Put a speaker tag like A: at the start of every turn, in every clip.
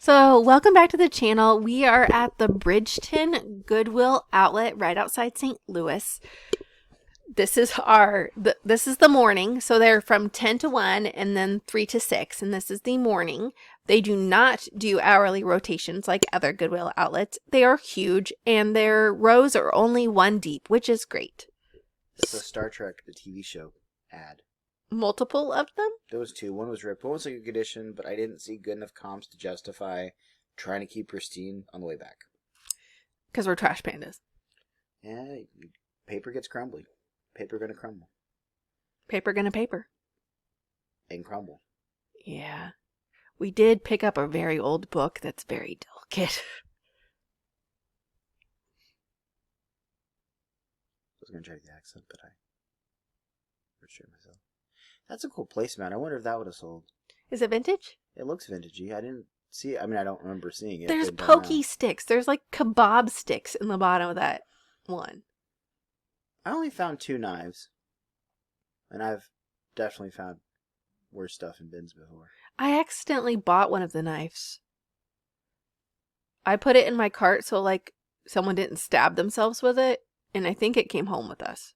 A: So, welcome back to the channel. We are at the Bridgeton Goodwill Outlet right outside St. Louis. This is this is the morning. So they're from 10 to 1 and then 3 to 6, and this is the morning. They do not do hourly rotations like other Goodwill outlets. They are huge and their rows are only one deep, which is great.
B: It's a Star Trek, the TV show ad.
A: Multiple of them?
B: There was two. One was ripped. One was a good condition, but I didn't see good enough comps to justify trying to keep pristine on the way back.
A: Because we're trash pandas.
B: Yeah, paper gets crumbly. Paper gonna crumble.
A: Paper gonna paper.
B: And crumble.
A: Yeah. We did pick up a very old book that's very delicate.
B: I was gonna try the accent, but I restrained myself. That's a cool placemat. I wonder if that would have sold.
A: Is it vintage?
B: It looks vintagey. I didn't see it. I mean, I don't remember seeing it.
A: There's pokey sticks. There's like kebab sticks in the bottom of that one.
B: I only found 2 knives. And I've definitely found worse stuff in bins before.
A: I accidentally bought one of the knives. I put it in my cart so like someone didn't stab themselves with it. And I think it came home with us.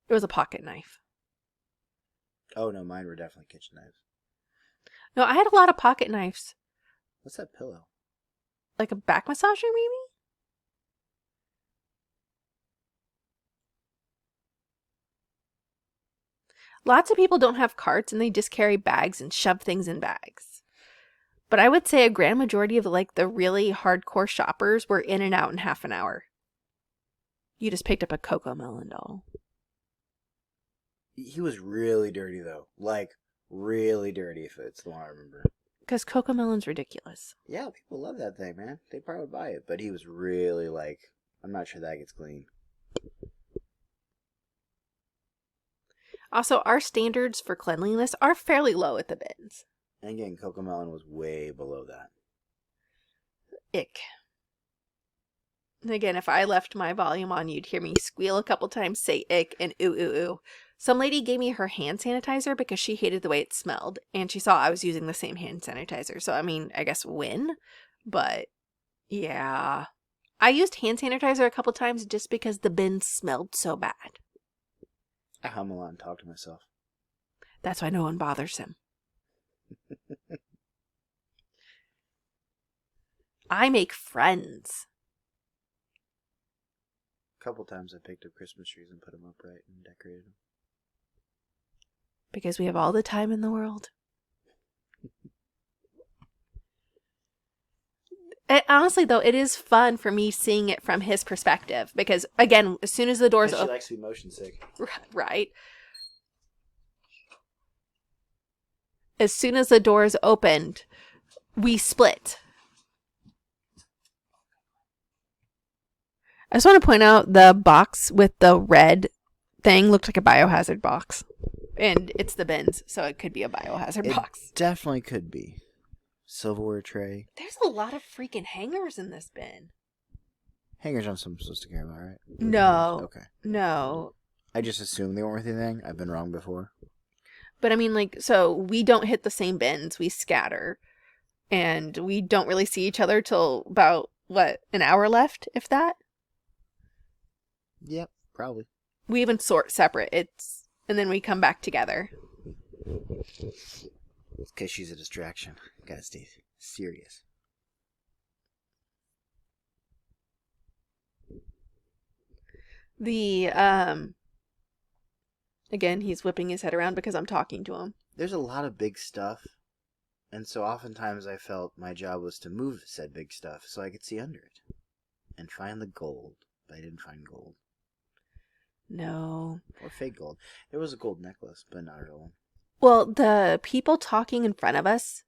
A: It was a pocket knife.
B: Oh no, mine were definitely kitchen knives.
A: No, I had a lot of pocket knives.
B: What's that pillow?
A: Like a back massager, maybe? Lots of people don't have carts and they just carry bags and shove things in bags. But I would say a grand majority of like the really hardcore shoppers were in and out in half an hour. You just picked up a Cocomelon doll.
B: He was really dirty though. Like, really dirty if it's the one I remember.
A: Because Cocomelon's ridiculous.
B: Yeah, people love that thing, man. They probably would buy it. But he was really like, I'm not sure that gets clean.
A: Also, our standards for cleanliness are fairly low at the bins.
B: And again, Cocomelon was way below that.
A: Ick. And again, if I left my volume on, you'd hear me squeal a couple times, say ick, and ooh, ooh, ooh. Some lady gave me her hand sanitizer because she hated the way it smelled. And she saw I was using the same hand sanitizer. So, I mean, I guess win. But, yeah. I used hand sanitizer a couple times just because the bin smelled so bad.
B: I hum a lot and talk to myself.
A: That's why no one bothers him. I make friends.
B: A couple times I picked up Christmas trees and put them upright and decorated them.
A: Because we have all the time in the world. Honestly, though, it is fun for me seeing it from his perspective. Because, again, as soon as the doors open...
B: She likes to be motion sick.
A: Right. As soon as the doors opened, we split. I just want to point out the box with the red thing looked like a biohazard box. And it's the bins, so it could be a biohazard box.
B: Definitely could be. Silverware tray.
A: There's a lot of freaking hangers in this bin.
B: Hangers aren't something I'm supposed to care about, right?
A: No.
B: Okay.
A: No.
B: I just assumed they weren't worth anything. I've been wrong before.
A: But I mean, like, so we don't hit the same bins. We scatter. And we don't really see each other till about, what, an hour left, if that?
B: Yep, probably.
A: We even sort separate. And then we come back together.
B: It's because she's a distraction. Gotta stay serious.
A: Again, he's whipping his head around because I'm talking to him.
B: There's a lot of big stuff. And so oftentimes I felt my job was to move said big stuff so I could see under it. And find the gold. But I didn't find gold.
A: No.
B: Or fake gold. There was a gold necklace, but not a real one.
A: Well, the people talking in front of us,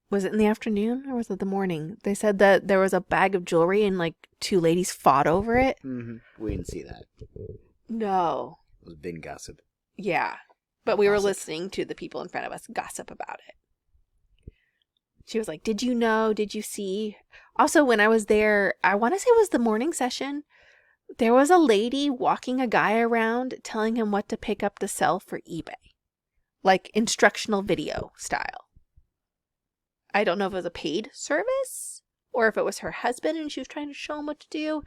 A: was it in the afternoon or was it the morning? They said that there was a bag of jewelry and like 2 ladies fought over it.
B: Mm-hmm. We didn't see that.
A: No.
B: It was big gossip.
A: Yeah. But we were listening to the people in front of us gossip about it. She was like, did you know? Did you see? Also, when I was there, I want to say it was the morning session. There was a lady walking a guy around telling him what to pick up to sell for eBay. Like instructional video style. I don't know if it was a paid service or if it was her husband and she was trying to show him what to do.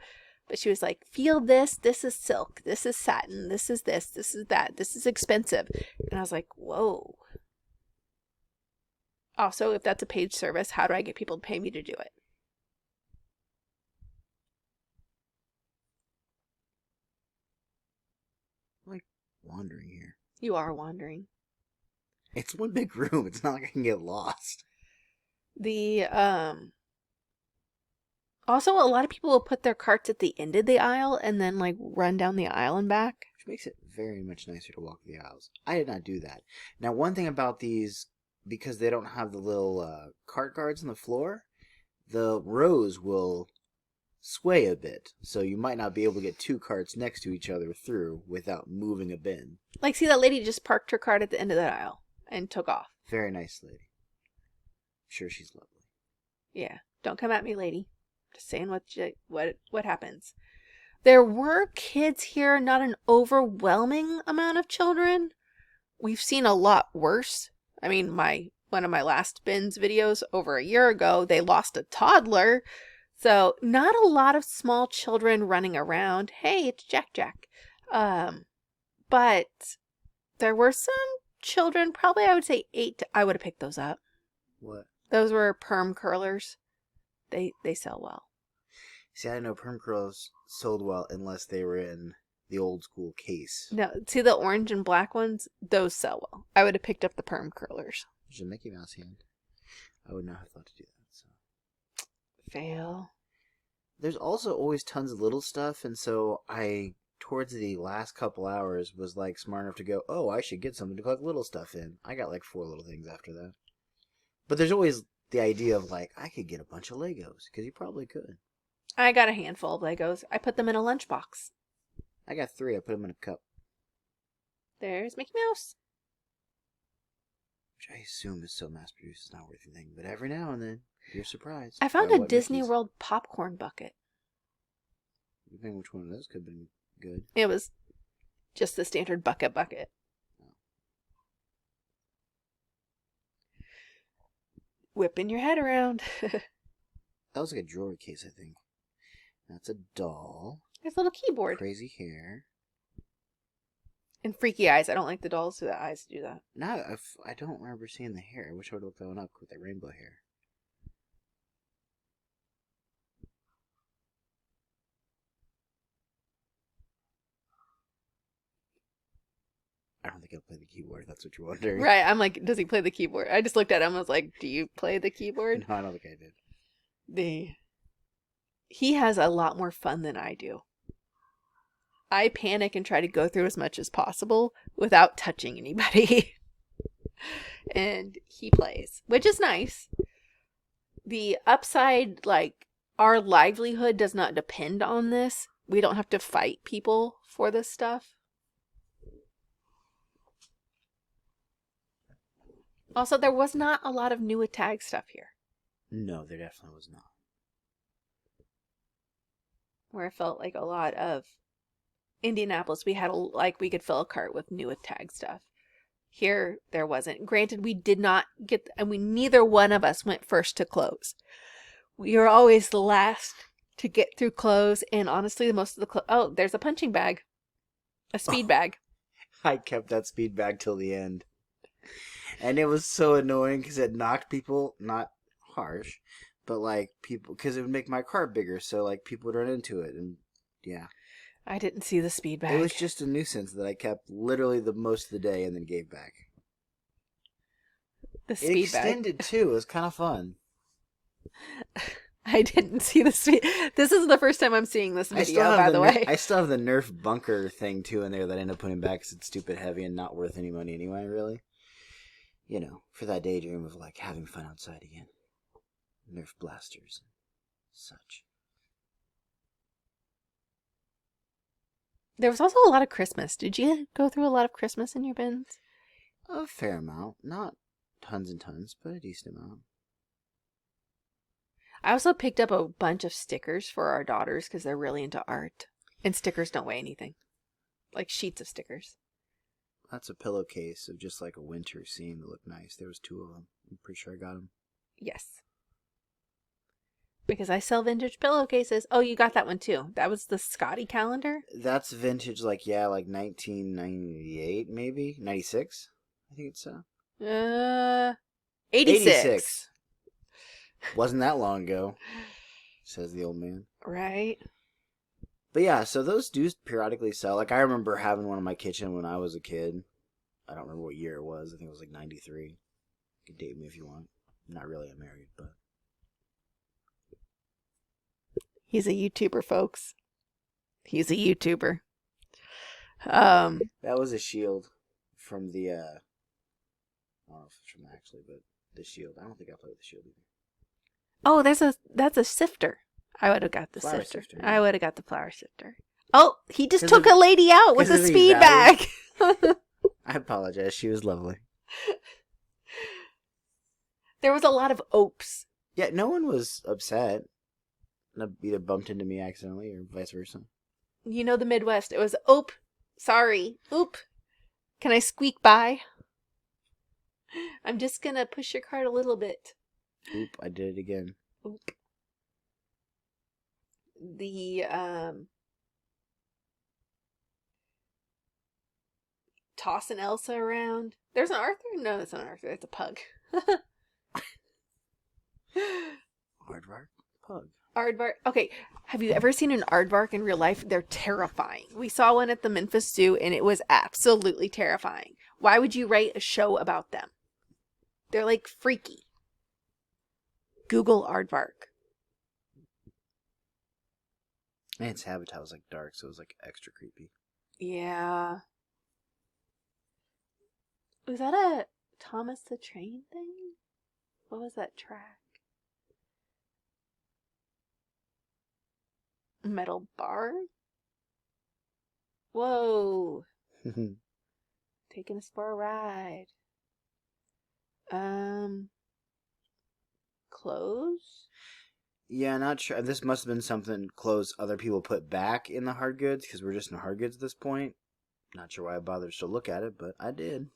A: But she was like, feel this. This is silk. This is satin. This is this. This is that. This is expensive. And I was like, whoa. Also, if that's a paid service, how do I get people to pay me to do it?
B: I'm like wandering here.
A: You are wandering.
B: It's one big room. It's not like I can get lost.
A: The, also, a lot of people will put their carts at the end of the aisle and then, like, run down the aisle and back.
B: Which makes it very much nicer to walk the aisles. I did not do that. Now, one thing about these, because they don't have the little cart guards on the floor, the rows will sway a bit. So you might not be able to get two carts next to each other through without moving a bin.
A: Like, see, that lady just parked her cart at the end of that aisle and took off.
B: Very nice lady. I'm sure she's lovely.
A: Yeah. Don't come at me, lady. Just saying what happens. There were kids here, not an overwhelming amount of children. We've seen a lot worse. I mean, one of my last bins videos over a year ago, they lost a toddler. So not a lot of small children running around. Hey, it's Jack. But there were some children, probably I would say 8. I would have picked those up.
B: What?
A: Those were perm curlers. They sell well.
B: See, I didn't know perm curls sold well unless they were in the old school case.
A: No, see the orange and black ones? Those sell well. I would have picked up the perm curlers.
B: There's a Mickey Mouse hand. I would not have thought to do that. So.
A: Fail.
B: There's also always tons of little stuff, and so I, towards the last couple hours, was like smart enough to go, oh, I should get something to collect little stuff in. I got like 4 little things after that. But there's always the idea of like, I could get a bunch of Legos, because you probably could.
A: I got a handful of Legos. I put them in a lunchbox.
B: I got 3. I put them in a cup.
A: There's Mickey Mouse.
B: Which I assume is so mass-produced it's not worth anything. But every now and then, you're surprised.
A: I found a Disney World popcorn bucket.
B: Depending which one of those could have been good.
A: It was just the standard bucket. Whipping your head around.
B: That was like a jewelry case, I think. That's a doll.
A: There's a little keyboard.
B: Crazy hair.
A: And freaky eyes. I don't like the dolls with the eyes to do that.
B: No, I don't remember seeing the hair. I wish I would have looked that one up with that rainbow hair. I don't think he'll play the keyboard, if that's what you're wondering.
A: Right, I'm like, does he play the keyboard? I just looked at him and was like, do you play the keyboard?
B: No, I don't think I did.
A: He has a lot more fun than I do. I panic and try to go through as much as possible without touching anybody. And he plays, which is nice. The upside, like, our livelihood does not depend on this. We don't have to fight people for this stuff. Also, there was not a lot of new tag stuff here.
B: No, there definitely was not.
A: Where I felt like a lot of Indianapolis, we had we could fill a cart with new tag stuff. Here, there wasn't. Granted, we did not get, and neither one of us went first to close. We are always the last to get through close, and honestly, most of the oh, there's a punching bag, a speed bag.
B: I kept that speed bag till the end. And it was so annoying because it knocked people, not harsh, but like people, because it would make my car bigger, so like people would run into it, and yeah.
A: I didn't see the speed bag.
B: It was just a nuisance that I kept literally the most of the day and then gave back.
A: The speed bag.
B: It extended too. It was kind of fun.
A: I didn't see the speed. This is the first time I'm seeing this video, by the way.
B: I still have the Nerf bunker thing too in there that I ended up putting back because it's stupid heavy and not worth any money anyway, really. You know, for that daydream of like having fun outside again. Nerf blasters and such.
A: There was also a lot of Christmas. Did you go through a lot of Christmas in your bins?
B: A fair amount. Not tons and tons, but a decent amount.
A: I also picked up a bunch of stickers for our daughters because they're really into art. And stickers don't weigh anything. Like sheets of stickers.
B: That's a pillowcase of just like a winter scene that looked nice. There was 2 of them. I'm pretty sure I got them.
A: Yes. Because I sell vintage pillowcases. Oh, you got that one too. That was the Scotty calendar?
B: That's vintage, like 1998, maybe 96. I think it's 86.
A: 86.
B: Wasn't that long ago, says the old man.
A: Right.
B: But yeah, so those do periodically sell. Like I remember having one in my kitchen when I was a kid. I don't remember what year it was. I think it was like 93. You can date me if you want. Not really, I'm married, but
A: He's a YouTuber, folks. He's a YouTuber.
B: that was a shield from the I don't know if it's from actually, but the shield. I don't think I played with the shield either.
A: Oh, that's a sifter. I would have got the
B: Flower
A: sifter.
B: sifter,
A: I
B: yeah.
A: would have got the flower sifter. Oh, he just
B: 'Cause
A: took
B: of-
A: a lady out with a
B: 'cause of the
A: speed
B: value.
A: bag.
B: I apologize. She was lovely.
A: There was a lot of oops.
B: Yeah, no one was upset. Either bumped into me accidentally or vice versa.
A: You know the Midwest. It was oop. Sorry. Oop. Can I squeak by? I'm just gonna push your cart a little bit.
B: Oop, I did it again.
A: Oop. The tossing Elsa around. There's an Arthur? No, it's not an Arthur. It's a pug.
B: Aardvark? Pug.
A: Aardvark. Okay, have you ever seen an aardvark in real life? They're terrifying. We saw one at the Memphis Zoo, and it was absolutely terrifying. Why would you write a show about them? They're like freaky. Google aardvark.
B: And its habitat was like dark, so it was like extra creepy.
A: Yeah. Was that a Thomas the Train thing? What was that track? Metal bar? Whoa. Taking us for a ride. Clothes?
B: Yeah, not sure. This must have been something clothes other people put back in the hard goods because we're just in hard goods at this point. Not sure why I bothered to look at it, but I did.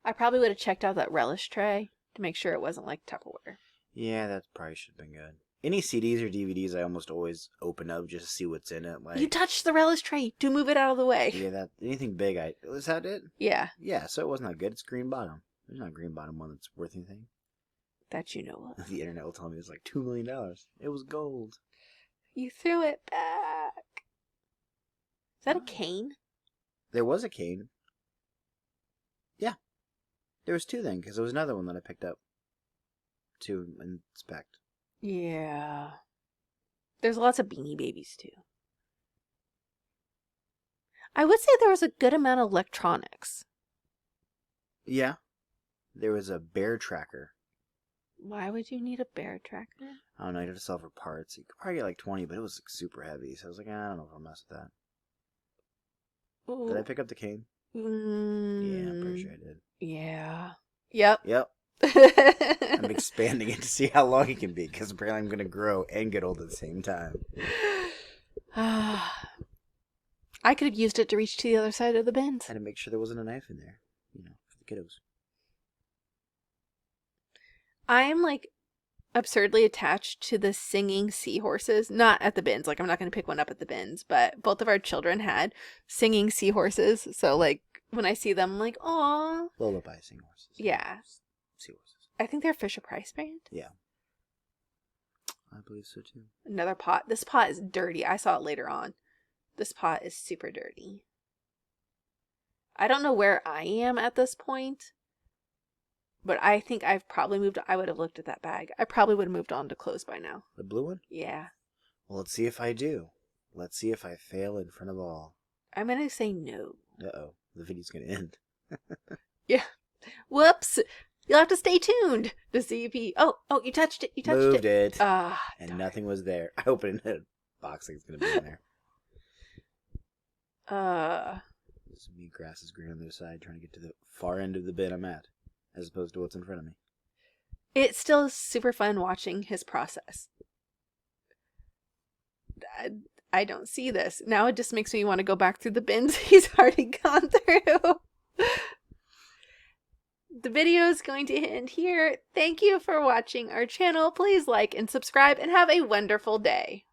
A: I probably would have checked out that relish tray to make sure it wasn't like Tupperware.
B: Yeah, that probably should have been good. Any CDs or DVDs, I almost always open up just to see what's in it. Like,
A: You touched the relish tray to move it out of the way.
B: yeah, that anything big. Was that it?
A: Yeah,
B: Yeah, so it wasn't that good. It's green bottom. There's not a green bottom one that's worth anything.
A: that you know of.
B: The internet will tell me it's like $2 million. It was gold.
A: You threw it back. Is that a cane?
B: There was a cane. Yeah. There was two then, because there was another one that I picked up to inspect.
A: Yeah. There's lots of Beanie Babies too. I would say there was a good amount of electronics.
B: Yeah. There was a bear tracker.
A: Why would you need a bear tracker?
B: I don't know, you'd have to sell for parts. You could probably get like 20, but it was like super heavy. So I was like, I don't know if I'll mess with that.
A: Ooh.
B: Did I pick up the cane? Yeah, I'm pretty sure I did.
A: Yeah. Yep.
B: Yep. I'm expanding it to see how long it can be, because apparently I'm going to grow and get old at the same time.
A: I could have used it to reach to the other side of the bins.
B: I had to make sure there wasn't a knife in there, for the kiddos.
A: I am like absurdly attached to the singing seahorses. Not at the bins. Like, I'm not going to pick one up at the bins, but both of our children had singing seahorses. So, like, when I see them, I'm like, aw.
B: Lullaby sing horses.
A: Yeah.
B: Seahorses.
A: I think they're Fisher Price brand.
B: Yeah. I believe so too.
A: Another pot. This pot is dirty. I saw it later on. This pot is super dirty. I don't know where I am at this point, but I think I've probably moved. I would have looked at that bag. I probably would have moved on to clothes by now.
B: The blue one?
A: Yeah.
B: Well, let's see if I do. Let's see if I fail in front of all.
A: I'm going to say no.
B: Uh-oh. The video's going to end.
A: Yeah. Whoops. You'll have to stay tuned to see if he... Oh, you touched it. You touched
B: Moved it.
A: And
B: And nothing was there. I opened a box like it's going to be in there. This is me, grass is green on the other side, trying to get to the far end of the bin I'm at, as opposed to what's in front of me.
A: It still is super fun watching his process. I don't see this. Now it just makes me want to go back through the bins he's already gone through. the video is going to end here. Thank you for watching our channel. Please like and subscribe and have a wonderful day.